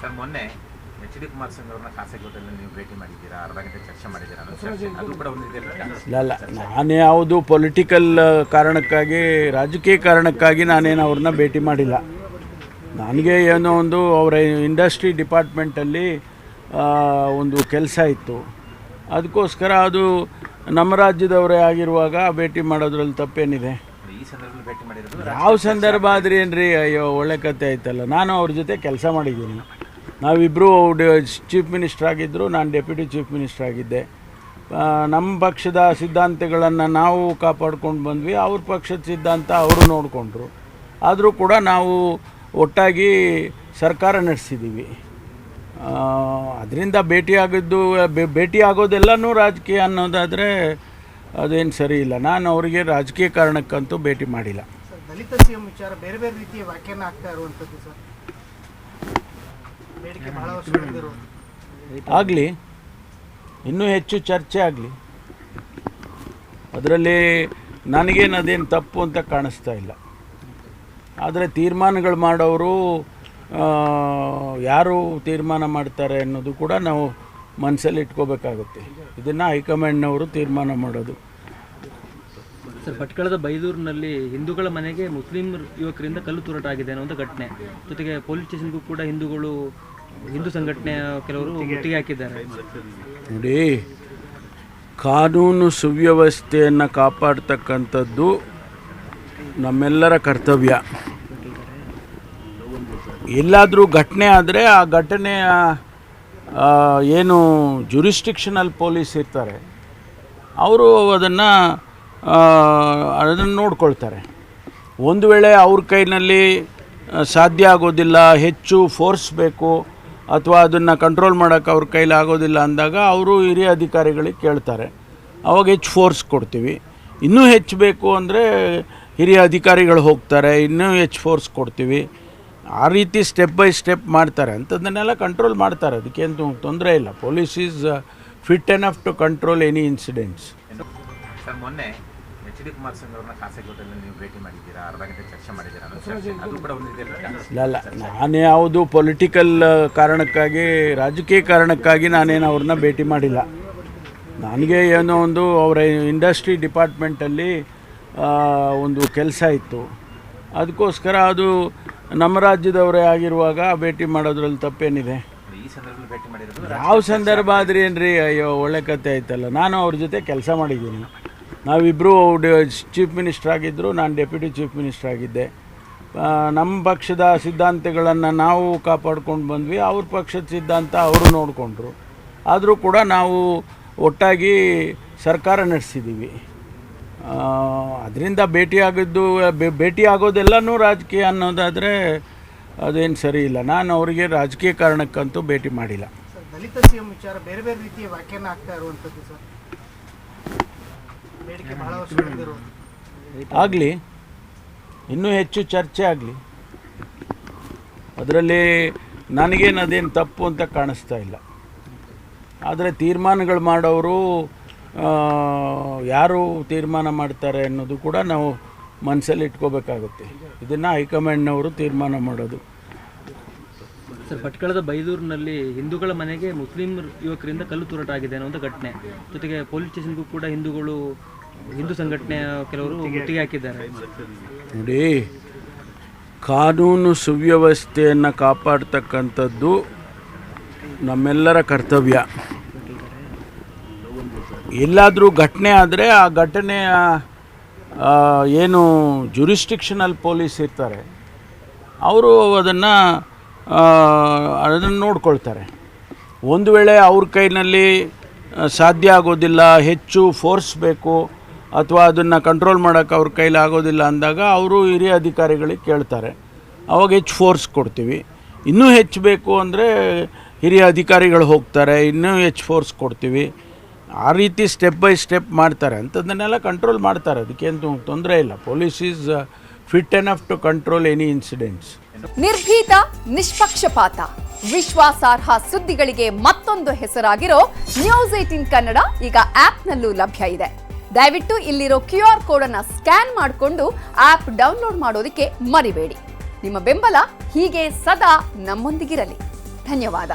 Sir ಮೊನ್ನೆ H D Kumaraswamy ಅವ್ರನ್ನ ಖಾಸಗಿ ಹೋಟೆಲ್ನಲ್ಲಿ ನೀವು ಭೇಟಿ ಮಾಡಿದ್ದೀರಾ, ಅರ್ಧ ಗಂಟೆ ಚರ್ಚೆ ಮಾಡಿದ್ದೀರಾ ಅನ್ನೋ ಚರ್ಚೆ ಅದು ಕೂಡ ಒಂದಿದೆ. ಅಲ್ಲ, ನಾನು ಯಾವುದು ಪೊಲಿಟಿಕಲ್ ಕಾರಣಕ್ಕಾಗಿ, ರಾಜಕೀಯ ಕಾರಣಕ್ಕಾಗಿ ನಾನೇನು ಅವ್ರನ್ನ ಭೇಟಿ ಮಾಡಿಲ್ಲ. ನನಗೆ ಏನೋ ಒಂದು ಅವರ ಇಂಡಸ್ಟ್ರಿ ಡಿಪಾರ್ಟ್ಮೆಂಟಲ್ಲಿ ಒಂದು ಕೆಲಸ ಇತ್ತು, ಅದಕ್ಕೋಸ್ಕರ ಅದು ನಮ್ಮ ರಾಜ್ಯದವರೇ ಆಗಿರುವಾಗ ಭೇಟಿ ಮಾಡೋದ್ರಲ್ಲಿ ತಪ್ಪೇನಿದೆ. ಈ ಸಂದರ್ಭದಲ್ಲಿ ಭೇಟಿ ಮಾಡಿರೋದು ಯಾವ ಸಂದರ್ಭ ಆದ್ರಿ ಏನ್ರಿ? ಅಯ್ಯೋ, ಒಳ್ಳೆ ಕತೆ ಆಯ್ತಲ್ಲ. ನಾನು ಅವ್ರ ಜೊತೆ ಕೆಲಸ ಮಾಡಿದ್ದೀನಿ. ನಾವಿಬ್ಬರು ಚೀಫ್ ಮಿನಿಸ್ಟರ್ ಆಗಿದ್ದರು, ನಾನು ಡೆಪ್ಯೂಟಿ ಚೀಫ್ ಮಿನಿಸ್ಟರ್ ಆಗಿದ್ದೆ. ನಮ್ಮ ಪಕ್ಷದ ಸಿದ್ಧಾಂತಗಳನ್ನು ನಾವು ಕಾಪಾಡ್ಕೊಂಡು ಬಂದ್ವಿ, ಅವ್ರ ಪಕ್ಷದ ಸಿದ್ಧಾಂತ ಅವರು ನೋಡಿಕೊಂಡ್ರು. ಆದರೂ ಕೂಡ ನಾವು ಒಟ್ಟಾಗಿ ಸರ್ಕಾರ ನಡೆಸಿದ್ದೀವಿ. ಅದರಿಂದ ಭೇಟಿ ಆಗೋದೆಲ್ಲನೂ ರಾಜಕೀಯ ಅನ್ನೋದಾದರೆ ಅದೇನು ಸರಿ ಇಲ್ಲ. ನಾನು ಅವರಿಗೆ ರಾಜಕೀಯ ಕಾರಣಕ್ಕಂತೂ ಭೇಟಿ ಮಾಡಿಲ್ಲ. ದಲಿತ ಸಿಎಂ ವಿಚಾರ ಬೇರೆ ಬೇರೆ ರೀತಿಯ ವ್ಯಾಖ್ಯಾನ ಆಗ್ತಾ ಇರುವಂಥದ್ದು ಸರ್, ಬೇಡಿಕೆ ಬಹಳ ವರ್ಷಗಳಿಂದ ಆಗಲಿ, ಇನ್ನೂ ಹೆಚ್ಚು ಚರ್ಚೆ ಆಗಲಿ. ಅದರಲ್ಲಿ ನನಗೇನು ಅದೇನು ತಪ್ಪು ಅಂತ ಕಾಣಿಸ್ತಾ ಇಲ್ಲ. ಆದರೆ ತೀರ್ಮಾನಗಳು ಮಾಡೋರು ಯಾರು ತೀರ್ಮಾನ ಮಾಡ್ತಾರೆ ಅನ್ನೋದು ಕೂಡ ನಾವು ಮನಸ್ಸಲ್ಲಿ ಇಟ್ಕೋಬೇಕಾಗುತ್ತೆ. ಇದನ್ನು ಹೈಕಮಾಂಡ್ನವರು ತೀರ್ಮಾನ ಮಾಡೋದು. ಸರ್, ಭಟ್ಕಳದ ಬೈದೂರಿನಲ್ಲಿ ಹಿಂದೂಗಳ ಮನೆಗೆ ಮುಸ್ಲಿಂ ಯುವಕರಿಂದ ಕಲ್ಲು ತೂರಾಟ ಆಗಿದೆ ಅನ್ನೋ ಒಂದು ಘಟನೆ. ಜೊತೆಗೆ ಪೊಲೀಸ್ ಸ್ಟೇಷನ್ಗೂ ಕೂಡ ಹಿಂದೂ ಸಂಘಟನೆಯ ಕೆಲವರು ಮುತ್ತಿಗೆ ಹಾಕಿದ್ದಾರೆ. ನೋಡಿ, ಕಾನೂನು ಸುವ್ಯವಸ್ಥೆಯನ್ನು ಕಾಪಾಡ್ತಕ್ಕಂಥದ್ದು ನಮ್ಮೆಲ್ಲರ ಕರ್ತವ್ಯ. ಎಲ್ಲಾದರೂ ಘಟನೆ ಆದರೆ ಆ ಘಟನೆಯ ಏನು ಜುರಿಸ್ಟಿಕ್ಷನಲ್ ಪೊಲೀಸ್ ಇರ್ತಾರೆ, ಅವರು ಅದನ್ನು ನೋಡ್ಕೊಳ್ತಾರೆ. ಒಂದು ವೇಳೆ ಅವ್ರ ಕೈನಲ್ಲಿ ಸಾಧ್ಯ ಆಗೋದಿಲ್ಲ, ಹೆಚ್ಚು ಫೋರ್ಸ್ ಬೇಕು, ಅಥವಾ ಅದನ್ನು ಕಂಟ್ರೋಲ್ ಮಾಡೋಕ್ಕೆ ಅವ್ರ ಕೈಲಿ ಆಗೋದಿಲ್ಲ ಅಂದಾಗ ಅವರು ಹಿರಿಯ ಅಧಿಕಾರಿಗಳಿಗೆ ಕೇಳ್ತಾರೆ. ಅವಾಗ ಹೆಚ್ಚು ಫೋರ್ಸ್ ಕೊಡ್ತೀವಿ. ಇನ್ನೂ ಹೆಚ್ಚು ಬೇಕು ಅಂದರೆ ಹಿರಿಯ ಅಧಿಕಾರಿಗಳು ಹೋಗ್ತಾರೆ, ಇನ್ನೂ ಹೆಚ್ಚು ಫೋರ್ಸ್ ಕೊಡ್ತೀವಿ. ಆ ರೀತಿ ಸ್ಟೆಪ್ ಬೈ ಸ್ಟೆಪ್ ಮಾಡ್ತಾರೆ. ಅಂಥದ್ದನ್ನೆಲ್ಲ ಕಂಟ್ರೋಲ್ ಮಾಡ್ತಾರೆ, ಅದಕ್ಕೇನು ತೊಂದರೆ ಇಲ್ಲ. Police is fit enough to control any incidents. Sir ಮೊನ್ನೆ ಎಚ್ ಡಿ ಕುಮಾರಸ್ವಾಮಿ ಅವ್ರನ್ನ ಖಾಸಗಿ ಹೋಟೆಲ್ನಲ್ಲಿ ನೀವು ಭೇಟಿ ಮಾಡಿದ್ದೀರಾ, ಅರ್ಧ ಗಂಟೆ ಚರ್ಚೆ ಮಾಡಿದ್ದೀರಾ ಅನ್ನೋ ಚರ್ಚೆ ಅದು ಕೂಡ ಒಂದಿದೆ. ಅಲ್ಲ, ನಾನು ಯಾವುದು ಪೊಲಿಟಿಕಲ್ ಕಾರಣಕ್ಕಾಗಿ, ರಾಜಕೀಯ ಕಾರಣಕ್ಕಾಗಿ ನಾನೇನು ಅವ್ರನ್ನ ಭೇಟಿ ಮಾಡಿಲ್ಲ. ನನಗೆ ಏನೋ ಒಂದು ಅವರ ಇಂಡಸ್ಟ್ರಿ ಡಿಪಾರ್ಟ್ಮೆಂಟಲ್ಲಿ ಒಂದು ಕೆಲಸ ಇತ್ತು, ಅದಕ್ಕೋಸ್ಕರ ಅದು ನಮ್ಮ ರಾಜ್ಯದವರೇ ಆಗಿರುವಾಗ ಭೇಟಿ ಮಾಡೋದ್ರಲ್ಲಿ ತಪ್ಪೇನಿದೆ. ಈ ಸಂದರ್ಭದಲ್ಲಿ ಭೇಟಿ ಮಾಡಿರೋದು ಯಾವ ಸಂದರ್ಭ ಆದ್ರಿ ಏನ್ರಿ? ಅಯ್ಯೋ, ಒಳ್ಳೆ ಕತೆ ಆಯ್ತಲ್ಲ. ನಾನು ಅವ್ರ ಜೊತೆ ಕೆಲಸ ಮಾಡಿದ್ದೀನಿ. ನಾವಿಬ್ಬರು ಚೀಫ್ ಮಿನಿಸ್ಟರ್ ಆಗಿದ್ದರು, ನಾನು ಡೆಪ್ಯೂಟಿ ಚೀಫ್ ಮಿನಿಸ್ಟರ್ ಆಗಿದ್ದೆ. ನಮ್ಮ ಪಕ್ಷದ ಸಿದ್ಧಾಂತಗಳನ್ನು ನಾವು ಕಾಪಾಡ್ಕೊಂಡು ಬಂದ್ವಿ, ಅವ್ರ ಪಕ್ಷದ ಸಿದ್ಧಾಂತ ಅವರು ನೋಡಿಕೊಂಡ್ರು. ಆದರೂ ಕೂಡ ನಾವು ಒಟ್ಟಾಗಿ ಸರ್ಕಾರ ನಡೆಸಿದ್ದೀವಿ. ಅದರಿಂದ ಭೇಟಿ ಆಗೋದೆಲ್ಲನೂ ರಾಜಕೀಯ ಅನ್ನೋದಾದರೆ ಅದೇನು ಸರಿ ಇಲ್ಲ. ನಾನು ಅವರಿಗೆ ರಾಜಕೀಯ ಕಾರಣಕ್ಕಂತೂ ಭೇಟಿ ಮಾಡಿಲ್ಲ. ದಲಿತ ಸಿಎಂ ವಿಚಾರ ಬೇರೆ ಬೇರೆ ರೀತಿಯ ವ್ಯಾಖ್ಯಾನ ಆಗ್ತಾ ಇರುವಂಥದ್ದು ಸರ್, ಬೇಡಿಕೆ ಬಹಳ ವರ್ಷಗಳಿಂದ ಆಗಲಿ, ಇನ್ನೂ ಹೆಚ್ಚು ಚರ್ಚೆ ಆಗಲಿ. ಅದರಲ್ಲಿ ನನಗೇನು ಅದೇನು ತಪ್ಪು ಅಂತ ಕಾಣಿಸ್ತಾ ಇಲ್ಲ. ಆದರೆ ತೀರ್ಮಾನಗಳು ಮಾಡೋರು ಯಾರು ತೀರ್ಮಾನ ಮಾಡ್ತಾರೆ ಅನ್ನೋದು ಕೂಡ ನಾವು ಮನಸ್ಸಲ್ಲಿ ಇಟ್ಕೋಬೇಕಾಗುತ್ತೆ. ಇದನ್ನು ಹೈಕಮಾಂಡ್ನವರು ತೀರ್ಮಾನ ಮಾಡೋದು. ಸರ್, ಭಟ್ಕಳದ ಬೈದೂರಿನಲ್ಲಿ ಹಿಂದೂಗಳ ಮನೆಗೆ ಮುಸ್ಲಿಂ ಯುವಕರಿಂದ ಕಲ್ಲು ತೂರಾಟ ಆಗಿದೆ ಅನ್ನೋ ಒಂದು ಘಟನೆ. ಜೊತೆಗೆ ಪೊಲೀಸ್ ಸ್ಟೇಷನ್ಗೂ ಕೂಡ ಹಿಂದೂ ಸಂಘಟನೆಯ ಕೆಲವರು ಮುತ್ತಿಗೆ ಹಾಕಿದ್ದಾರೆ. ನೋಡಿ, ಕಾನೂನು ಸುವ್ಯವಸ್ಥೆಯನ್ನು ಕಾಪಾಡ್ತಕ್ಕಂಥದ್ದು ನಮ್ಮೆಲ್ಲರ ಕರ್ತವ್ಯ. ಎಲ್ಲಾದರೂ ಘಟನೆ ಆದರೆ ಆ ಘಟನೆಯ ಏನು ಜುರಿಸ್ಟಿಕ್ಷನಲ್ ಪೊಲೀಸ್ ಇರ್ತಾರೆ, ಅವರು ಅದನ್ನು ನೋಡ್ಕೊಳ್ತಾರೆ. ಒಂದು ವೇಳೆ ಅವ್ರ ಕೈನಲ್ಲಿ ಸಾಧ್ಯ ಆಗೋದಿಲ್ಲ, ಹೆಚ್ಚು ಫೋರ್ಸ್ ಬೇಕು, ಅಥವಾ ಅದನ್ನು ಕಂಟ್ರೋಲ್ ಮಾಡೋಕ್ಕೆ ಅವ್ರ ಕೈಲಿ ಆಗೋದಿಲ್ಲ ಅಂದಾಗ ಅವರು ಹಿರಿಯ ಅಧಿಕಾರಿಗಳಿಗೆ ಕೇಳ್ತಾರೆ. ಅವಾಗ ಹೆಚ್ಚು ಫೋರ್ಸ್ ಕೊಡ್ತೀವಿ. ಇನ್ನೂ ಹೆಚ್ಚು ಬೇಕು ಅಂದರೆ ಹಿರಿಯ ಅಧಿಕಾರಿಗಳು ಹೋಗ್ತಾರೆ, ಇನ್ನೂ ಹೆಚ್ಚು ಫೋರ್ಸ್ ಕೊಡ್ತೀವಿ. ಆ ರೀತಿ ಸ್ಟೆಪ್ ಬೈ ಸ್ಟೆಪ್ ಮಾಡ್ತಾರೆ. ಅಂಥದ್ದನ್ನೆಲ್ಲ ಕಂಟ್ರೋಲ್ ಮಾಡ್ತಾರೆ, ಅದಕ್ಕೇನು ತೊಂದರೆ ಇಲ್ಲ. Police is fit enough to control any incidents. ನಿರ್ಭೀತ, ನಿಷ್ಪಕ್ಷಪಾತ, ವಿಶ್ವಾಸಾರ್ಹ ಸುದ್ದಿಗಳಿಗೆ ಮತ್ತೊಂದು ಹೆಸರಾಗಿರೋ ನ್ಯೂಸ್18 ಕನ್ನಡ ಈಗ ಆಪ್ನಲ್ಲೂ ಲಭ್ಯ ಇದೆ. ದಯವಿಟ್ಟು ಇಲ್ಲಿರೋ QR ಕೋಡ್ ಅನ್ನು ಸ್ಕ್ಯಾನ್ ಮಾಡಿಕೊಂಡು ಆಪ್ ಡೌನ್ಲೋಡ್ ಮಾಡೋದಕ್ಕೆ ಮರಿಬೇಡಿ. ನಿಮ್ಮ ಬೆಂಬಲ ಹೀಗೆ ಸದಾ ನಮ್ಮೊಂದಿಗಿರಲಿ. ಧನ್ಯವಾದ.